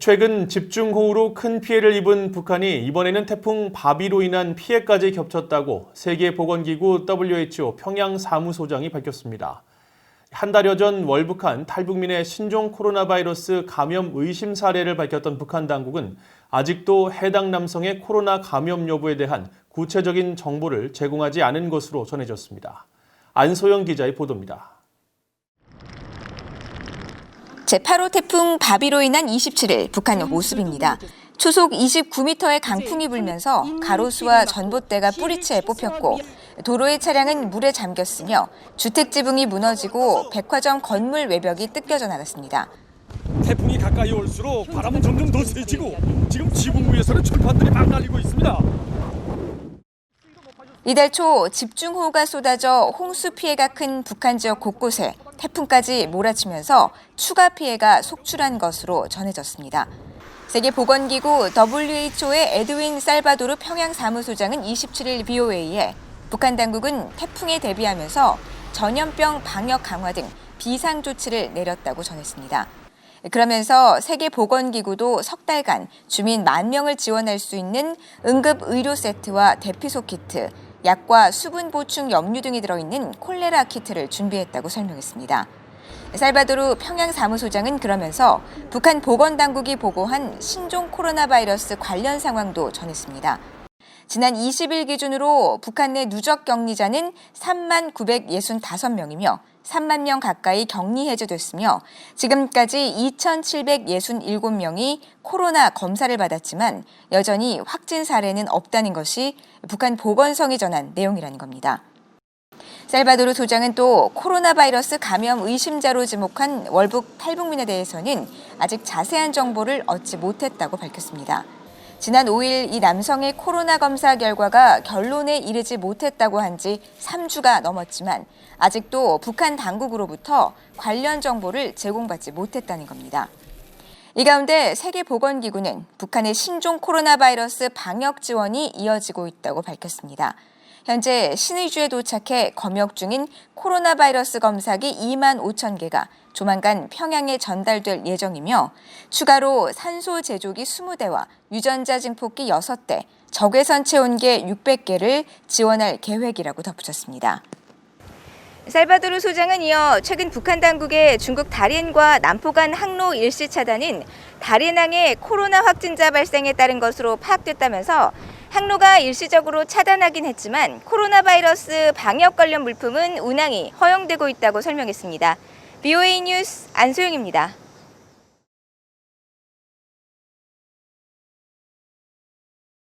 최근 집중호우로 큰 피해를 입은 북한이 이번에는 태풍 바비로 인한 피해까지 겹쳤다고 세계보건기구 WHO 평양 사무소장이 밝혔습니다. 한 달여 전 월북한 탈북민의 신종 코로나 바이러스 감염 의심 사례를 밝혔던 북한 당국은 아직도 해당 남성의 코로나 감염 여부에 대한 구체적인 정보를 제공하지 않은 것으로 전해졌습니다. 안소영 기자의 보도입니다. 제8호 태풍 바비로 인한 27일 북한 모습입니다. 초속 29m의 강풍이 불면서 가로수와 전봇대가 뿌리채 뽑혔고 도로의 차량은 물에 잠겼으며 주택 지붕이 무너지고 백화점 건물 외벽이 뜯겨져 나갔습니다. 태풍이 가까이 올수록 바람은 점점 더 세지고 지금 지붕 위에서는 철판들이 막 날리고 있습니다. 이달 초 집중호우가 쏟아져 홍수 피해가 큰 북한 지역 곳곳에 태풍까지 몰아치면서 추가 피해가 속출한 것으로 전해졌습니다. 세계보건기구 WHO의 에드윈 살바도르 평양 사무소장은 27일 BOA에 북한 당국은 태풍에 대비하면서 전염병 방역 강화 등 비상 조치를 내렸다고 전했습니다. 그러면서 세계보건기구도 석 달간 주민 10,000명을 지원할 수 있는 응급 의료 세트와 대피소 키트, 약과 수분 보충 염류 등이 들어있는 콜레라 키트를 준비했다고 설명했습니다. 살바도르 평양 사무소장은 그러면서 북한 보건당국이 보고한 신종 코로나 바이러스 관련 상황도 전했습니다. 지난 20일 기준으로 북한 내 누적 격리자는 3965명이며 3만 명 가까이 격리 해제됐으며 지금까지 2767명이 코로나 검사를 받았지만 여전히 확진 사례는 없다는 것이 북한 보건성이 전한 내용이라는 겁니다. 살바도르 소장은 또 코로나 바이러스 감염 의심자로 지목한 월북 탈북민에 대해서는 아직 자세한 정보를 얻지 못했다고 밝혔습니다. 지난 5일 이 남성의 코로나 검사 결과가 결론에 이르지 못했다고 한 지 3주가 넘었지만 아직도 북한 당국으로부터 관련 정보를 제공받지 못했다는 겁니다. 이 가운데 세계보건기구는 북한의 신종 코로나 바이러스 방역 지원이 이어지고 있다고 밝혔습니다. 현재 신의주에 도착해 검역 중인 코로나 바이러스 검사기 25,000개가 조만간 평양에 전달될 예정이며 추가로 산소 제조기 20대와 유전자 증폭기 6대, 적외선 체온계 600개를 지원할 계획이라고 덧붙였습니다. 살바도르 소장은 이어 최근 북한 당국의 중국 다롄과 남포 간 항로 일시 차단은 다롄항의 코로나 확진자 발생에 따른 것으로 파악됐다면서 항로가 일시적으로 차단하긴 했지만 코로나 바이러스 방역 관련 물품은 운항이 허용되고 있다고 설명했습니다. BOA 뉴스 안소영입니다.